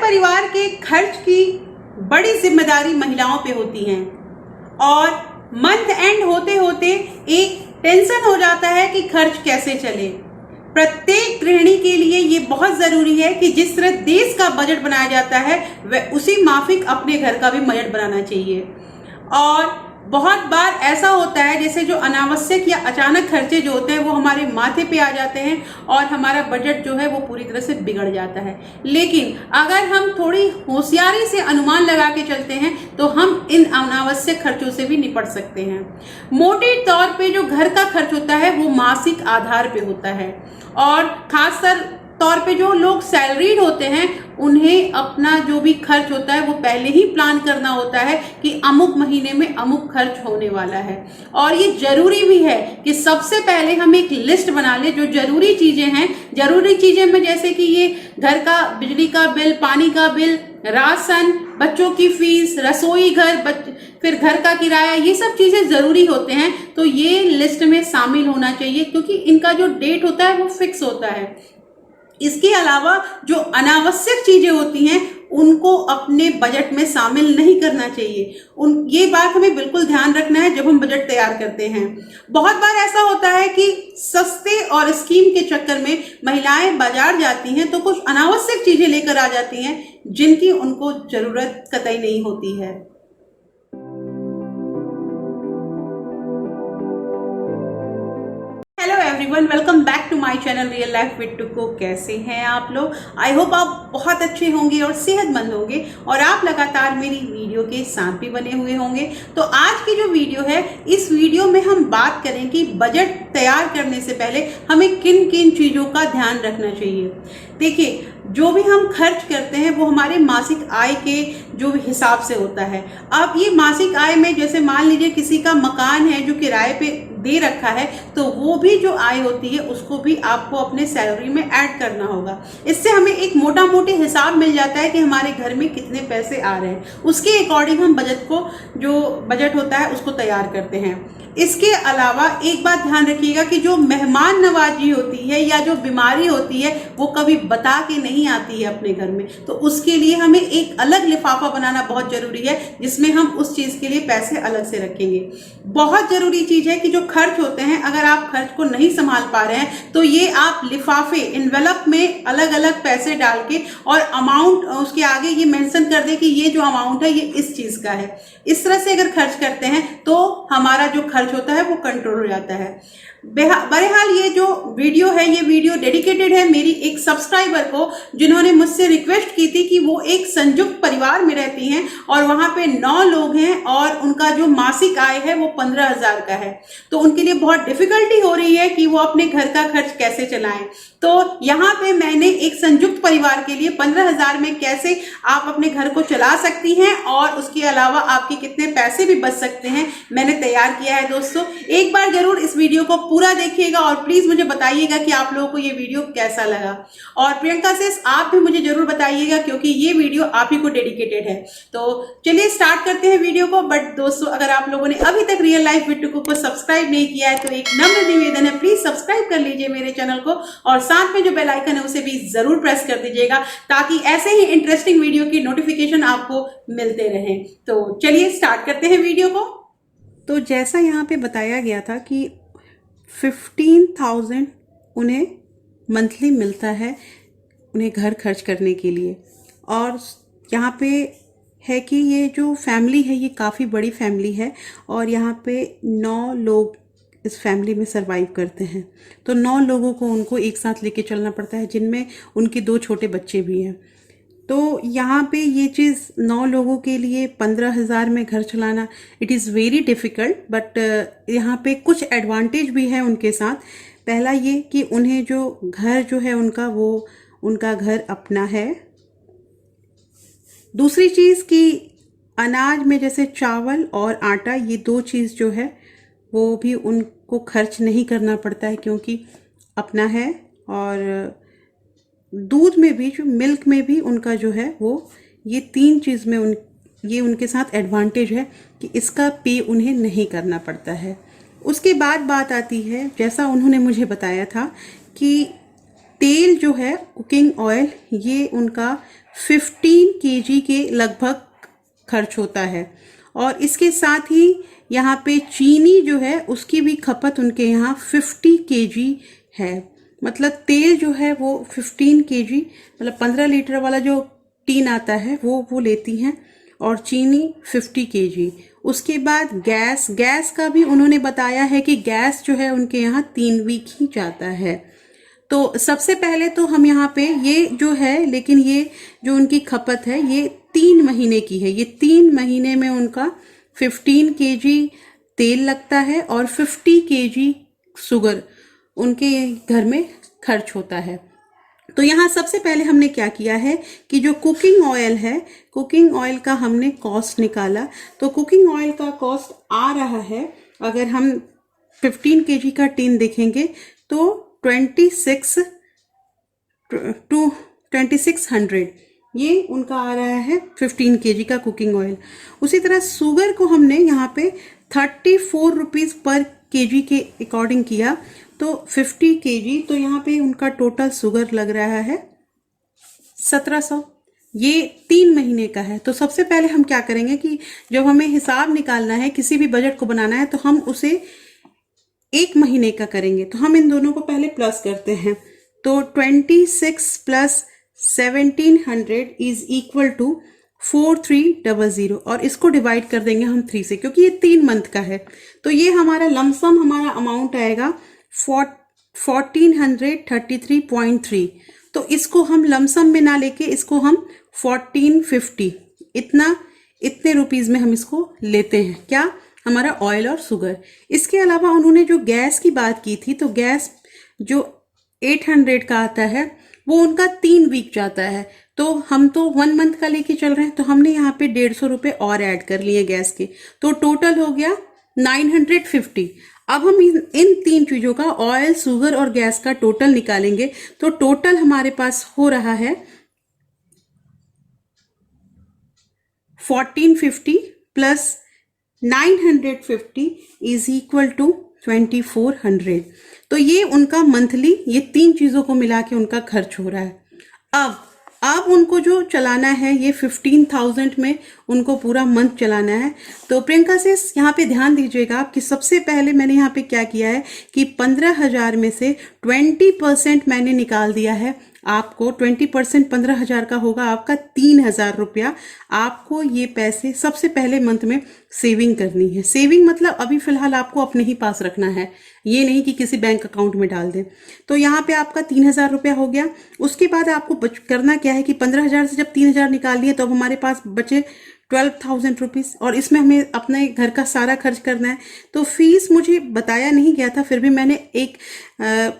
परिवार के खर्च की बड़ी जिम्मेदारी महिलाओं पे होती है और मंथ एंड होते होते एक टेंशन हो जाता है कि खर्च कैसे चले। प्रत्येक गृहिणी के लिए ये बहुत जरूरी है कि जिस तरह देश का बजट बनाया जाता है वह उसी माफिक अपने घर का भी बजट बनाना चाहिए। और बहुत बार ऐसा होता है जैसे जो अनावश्यक या अचानक खर्चे जो होते हैं वो हमारे माथे पे आ जाते हैं और हमारा बजट जो है वो पूरी तरह से बिगड़ जाता है। लेकिन अगर हम थोड़ी होशियारी से अनुमान लगा के चलते हैं तो हम इन अनावश्यक खर्चों से भी निपट सकते हैं। मोटे तौर पे जो घर का खर्च होता है वो मासिक आधार पे होता है और खासकर तौर पे जो लोग सैलरीड होते हैं उन्हें अपना जो भी खर्च होता है वो पहले ही प्लान करना होता है कि अमुक महीने में अमुक खर्च होने वाला है। और ये जरूरी भी है कि सबसे पहले हम एक लिस्ट बना लें जो जरूरी चीजें हैं। जरूरी चीजें में जैसे कि ये घर का बिजली का बिल, पानी का बिल, राशन, बच्चों की फीस, रसोई घर, फिर घर का किराया, ये सब चीजें जरूरी होते हैं तो ये लिस्ट में शामिल होना चाहिए क्योंकि इनका जो डेट होता है वो फिक्स होता है। इसके अलावा जो अनावश्यक चीजें होती हैं उनको अपने बजट में शामिल नहीं करना चाहिए। ये बात हमें बिल्कुल ध्यान रखना है जब हम बजट तैयार करते हैं। बहुत बार ऐसा होता है कि सस्ते और स्कीम के चक्कर में महिलाएं बाजार जाती हैं तो कुछ अनावश्यक चीजें लेकर आ जाती हैं जिनकी उनको जरूरत कतई नहीं होती है। Hello everyone, welcome back to my channel real life with Tuko. कैसे हैं आप लोग? आई होप आप बहुत अच्छे होंगे और सेहतमंद होंगे और आप लगातार मेरी वीडियो के साथ भी बने हुए होंगे। तो आज की जो वीडियो है, इस वीडियो में हम बात करें कि बजट तैयार करने से पहले हमें किन किन चीज़ों का ध्यान रखना चाहिए। देखिए, जो भी हम खर्च करते हैं वो हमारे मासिक आय के जो हिसाब से होता है। अब ये मासिक आय में जैसे मान लीजिए किसी का मकान है जो किराए पे दे रखा है तो वो भी जो आय होती है उसको भी आपको अपने सैलरी में ऐड करना होगा। इससे हमें एक मोटा मोटी हिसाब मिल जाता है कि हमारे घर में कितने पैसे आ रहे हैं। उसके अकॉर्डिंग हम जो बजट होता है उसको तैयार करते हैं। इसके अलावा एक बात ध्यान रखिएगा कि जो मेहमान नवाजी होती है या जो बीमारी होती है वो कभी बता के नहीं आती है अपने घर में, तो उसके लिए हमें एक अलग लिफाफा बनाना बहुत जरूरी है जिसमें हम उस चीज के लिए पैसे अलग से रखेंगे। बहुत जरूरी चीज है कि जो खर्च होते हैं अगर आप खर्च को नहीं संभाल पा रहे हैं तो ये आप लिफाफे इन्वेलप में अलग अलग पैसे डाल के और अमाउंट उसके आगे ये मेंशन कर दे कि ये जो अमाउंट है ये इस चीज का है। इस तरह से अगर खर्च करते हैं तो हमारा जो खर्च होता है वो कंट्रोल हो जाता है। बहरहाल ये जो वीडियो है ये वीडियो डेडिकेटेड है मेरी एक सब्सक्राइबर को जिन्होंने मुझसे रिक्वेस्ट की थी कि वो एक संयुक्त परिवार में रहती हैं और वहां पे 9 लोग हैं और उनका जो मासिक आय है वो 15,000 का है। तो उनके लिए बहुत डिफिकल्टी हो रही है कि वो अपने घर का खर्च कैसे चलाएं। तो यहाँ पे मैंने एक संयुक्त परिवार के लिए 15,000 में कैसे आप अपने घर को चला सकती हैं और उसके अलावा आपके कितने पैसे भी बच सकते हैं मैंने तैयार किया है। दोस्तों, एक बार जरूर इस वीडियो को पूरा देखिएगा और प्लीज मुझे बताइएगा कि आप लोगों को ये वीडियो कैसा लगा। और प्रियंका सेस आप भी मुझे जरूर बताइएगा क्योंकि ये वीडियो आप ही को डेडिकेटेड है। तो चलिए स्टार्ट करते हैं वीडियो को। बट दोस्तों, अगर आप लोगों ने अभी तक रियल लाइफ विद टुको को सब्सक्राइब नहीं किया है तो एक नम्र निवेदन है, प्लीज सब्सक्राइब कर लीजिए मेरे चैनल को और साथ में जो बेल आइकन है उसे भी जरूर प्रेस कर दीजिएगा ताकि ऐसे ही इंटरेस्टिंग वीडियो की नोटिफिकेशन आपको मिलते रहे। तो चलिए स्टार्ट करते हैं वीडियो को। तो जैसा यहाँ पे बताया गया था कि 15,000 उन्हें मंथली मिलता है उन्हें घर खर्च करने के लिए। और यहाँ पे है कि ये जो फैमिली है ये काफ़ी बड़ी फैमिली है और यहाँ पे 9 लोग इस फैमिली में सरवाइव करते हैं। तो 9 लोगों को उनको एक साथ लेके चलना पड़ता है जिनमें उनके 2 छोटे बच्चे भी हैं। तो यहाँ पे ये चीज़ 9 लोगों के लिए 15,000 में घर चलाना it is very difficult. But यहाँ पे कुछ एडवांटेज भी है उनके साथ। पहला ये कि उन्हें जो घर जो है उनका वो उनका घर अपना है। दूसरी चीज़ कि अनाज में जैसे चावल और आटा ये 2 चीज़ जो है वो भी उनको खर्च नहीं करना पड़ता है क्योंकि अपना है। और दूध में भी जो मिल्क में भी उनका जो है वो ये 3 चीज़ में ये उनके साथ एडवांटेज है कि इसका पे उन्हें नहीं करना पड़ता है। उसके बाद बात आती है जैसा उन्होंने मुझे बताया था कि तेल जो है कुकिंग ऑयल ये उनका 15 केजी के लगभग खर्च होता है। और इसके साथ ही यहाँ पे चीनी जो है उसकी भी खपत उनके यहाँ 50 केजी है। मतलब तेल जो है वो 15 केजी, मतलब 15 लीटर वाला जो टीन आता है वो लेती हैं, और चीनी 50 केजी। उसके बाद गैस का भी उन्होंने बताया है कि गैस जो है उनके यहाँ 3 वीक ही जाता है। तो सबसे पहले तो हम यहाँ पे ये जो है, लेकिन ये जो उनकी खपत है ये 3 महीने की है। ये 3 महीने में उनका 15 केजी तेल लगता है और 50 केजी शुगर उनके घर में खर्च होता है। तो यहाँ सबसे पहले हमने क्या किया है कि जो कुकिंग ऑयल है, कुकिंग ऑयल का हमने कॉस्ट निकाला। तो कुकिंग ऑयल का कॉस्ट आ रहा है, अगर हम 15 केजी का टीन देखेंगे तो 2600 ये उनका आ रहा है 15 केजी का कुकिंग ऑयल। उसी तरह शुगर को हमने यहाँ पे 34 रुपीज़ पर केजी के अकॉर्डिंग किया, तो 50 केजी, तो यहाँ पे उनका टोटल शुगर लग रहा है 1700। ये 3 महीने का है। तो सबसे पहले हम क्या करेंगे कि जब हमें हिसाब निकालना है, किसी भी बजट को बनाना है, तो हम उसे 1 महीने का करेंगे। तो हम इन दोनों को पहले प्लस करते हैं। तो 26 प्लस 1700 इज इक्वल टू 4300, और इसको डिवाइड कर देंगे हम 3 से, क्योंकि ये 3 मंथ का है। तो ये हमारा लमसम हमारा अमाउंट आएगा 1433.3। तो इसको हम लमसम में ना लेके इसको हम 1450 इतने रुपीज़ में हम इसको लेते हैं, क्या, हमारा ऑयल और शुगर। इसके अलावा उन्होंने जो गैस की बात की थी, तो गैस जो 800 का आता है वो उनका 3 वीक जाता है। तो हम तो 1 मंथ का लेके चल रहे हैं, तो हमने यहाँ पे 150 रुपये और ऐड कर लिए गैस के, तो टोटल हो गया 950। अब हम इन 3 चीज़ों का, ऑयल, शुगर और गैस का टोटल निकालेंगे। तो टोटल हमारे पास हो रहा है 1450 प्लस 950 इज इक्वल टू 2400। तो ये उनका मंथली, ये 3 चीज़ों को मिला के उनका खर्च हो रहा है। अब उनको जो चलाना है, ये 15,000 में उनको पूरा मंथ चलाना है। तो प्रियंका से यहाँ पे ध्यान दीजिएगा कि सबसे पहले मैंने यहाँ पे क्या किया है कि 15,000 में से 20% मैंने निकाल दिया है। आपको 20% 15,000 का होगा आपका 3,000 रुपया। आपको ये पैसे सबसे पहले मंथ में सेविंग करनी है। सेविंग मतलब अभी फिलहाल आपको अपने ही पास रखना है, ये नहीं कि किसी बैंक अकाउंट में डाल दें। तो यहाँ पे आपका 3,000 रुपया हो गया। उसके बाद आपको करना क्या है कि 15,000 से जब 3,000 निकाल लिए तो अब हमारे पास बचे 12,000 रुपीज़, और इसमें हमें अपने घर का सारा खर्च करना है। तो फीस मुझे बताया नहीं गया था, फिर भी मैंने एक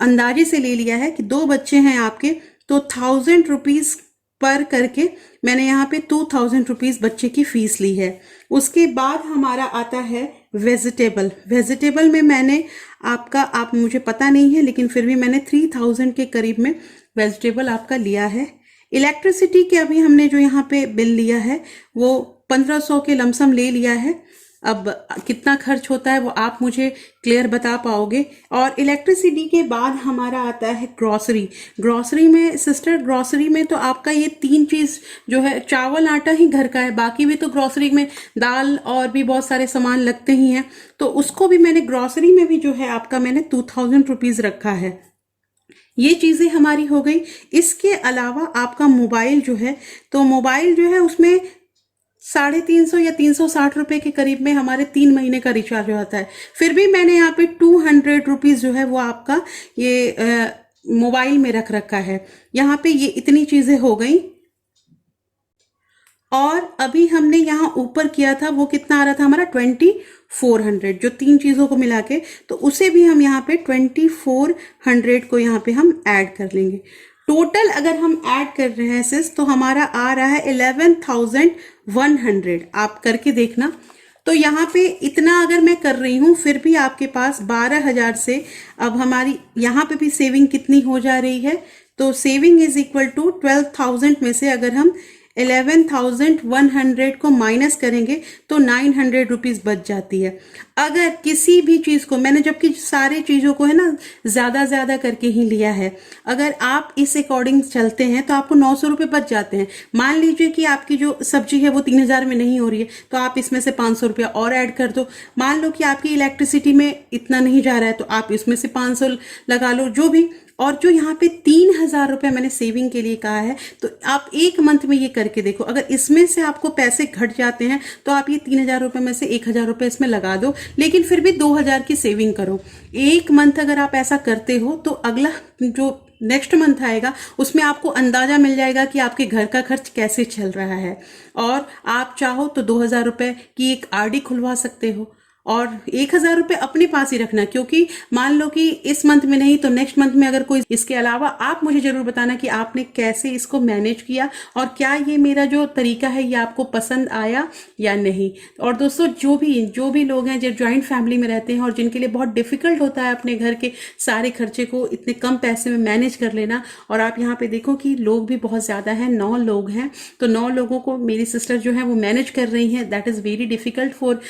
अंदाजे से ले लिया है कि 2 बच्चे हैं आपके, तो 1,000 रुपीज़ पर करके मैंने यहाँ पे 2,000 रुपीज़ बच्चे की फ़ीस ली है। उसके बाद हमारा आता है वेजिटेबल में मैंने आप मुझे पता नहीं है, लेकिन फिर भी मैंने 3,000 के करीब में वेजिटेबल आपका लिया है। इलेक्ट्रिसिटी के अभी हमने जो यहाँ पे बिल लिया है वो 1,500 के लमसम ले लिया है। अब कितना खर्च होता है वो आप मुझे क्लियर बता पाओगे। और इलेक्ट्रिसिटी के बाद हमारा आता है ग्रॉसरी में। सिस्टर, ग्रॉसरी में तो आपका ये 3 चीज़ जो है, चावल आटा ही घर का है, बाकी भी तो ग्रॉसरी में दाल और भी बहुत सारे सामान लगते ही हैं। तो उसको भी मैंने ग्रॉसरी में भी जो है आपका मैंने 2,000 रुपीज़ रखा है। ये चीज़ें हमारी हो गई। इसके अलावा आपका मोबाइल जो है, तो मोबाइल जो है उसमें 350 या 360 रुपये के करीब में हमारे 3 महीने का रिचार्ज होता है। फिर भी मैंने यहाँ पे 200 रुपीज़ जो है वो आपका ये मोबाइल में रख रखा है। यहाँ पे ये इतनी चीज़ें हो गई। और अभी हमने यहाँ ऊपर किया था वो कितना आ रहा था हमारा 2400, जो 3 चीज़ों को मिला के, तो उसे भी हम यहाँ पे 2400 को यहाँ पे हम ऐड कर लेंगे। टोटल अगर हम ऐड कर रहे हैं सिस, तो हमारा आ रहा है 11,100। आप करके देखना। तो यहाँ पे इतना अगर मैं कर रही हूँ, फिर भी आपके पास 12,000 से अब हमारी यहाँ पे भी सेविंग कितनी हो जा रही है, तो सेविंग इज इक्वल टू 12,000 में से अगर हम 11,100 को माइनस करेंगे तो 900 रुपीज़ बच जाती है। अगर किसी भी चीज़ को मैंने, जबकि सारी चीज़ों को है ना ज़्यादा करके ही लिया है, अगर आप इस अकॉर्डिंग चलते हैं तो आपको 900 रुपये बच जाते हैं। मान लीजिए कि आपकी जो सब्जी है वो 3000 में नहीं हो रही है, तो आप इसमें से 500 रुपया और ऐड कर दो। मान लो कि आपकी इलेक्ट्रिसिटी में इतना नहीं जा रहा है, तो आप इसमें से 500 लगा लो, जो भी। और जो यहाँ पे 3000 रुपये मैंने सेविंग के लिए कहा है, तो आप एक मंथ में ये करके देखो। अगर इसमें से आपको पैसे घट जाते हैं तो आप ये 3000 रुपये में से 1000 रुपये इसमें लगा दो, लेकिन फिर भी 2000 की सेविंग करो। एक मंथ अगर आप ऐसा करते हो तो अगला जो नेक्स्ट मंथ आएगा उसमें आपको अंदाजा मिल जाएगा कि आपके घर का खर्च कैसे चल रहा है। और आप चाहो तो 2000 रुपये की एक आरडी खुलवा सकते हो और 1000 रुपये अपने पास ही रखना, क्योंकि मान लो कि इस मंथ में नहीं तो नेक्स्ट मंथ में अगर कोई। इसके अलावा आप मुझे जरूर बताना कि आपने कैसे इसको मैनेज किया और क्या ये मेरा जो तरीका है ये आपको पसंद आया या नहीं। और दोस्तों, जो भी लोग हैं जो जॉइंट फैमिली में रहते हैं और जिनके लिए बहुत डिफिकल्ट होता है अपने घर के सारे खर्चे को इतने कम पैसे में मैनेज कर लेना, और आप यहाँ पे देखो कि लोग भी बहुत ज़्यादा हैं, 9 लोग हैं, तो 9 लोगों को मेरी सिस्टर जो है वो मैनेज कर रही हैं। That is very difficult for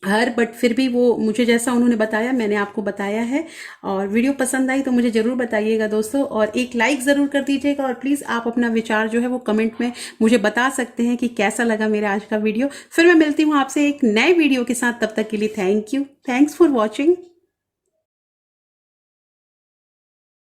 her, but फिर भी वो मुझे जैसा उन्होंने बताया मैंने आपको बताया है। और वीडियो पसंद आई तो मुझे ज़रूर बताइएगा दोस्तों, और एक लाइक ज़रूर कर दीजिएगा। और प्लीज़ आप अपना विचार जो है वो कमेंट में मुझे बता सकते हैं कि कैसा लगा मेरा आज का वीडियो। फिर मैं मिलती हूँ आपसे एक नए वीडियो के साथ, तब तक के लिए thank you, thanks for watching.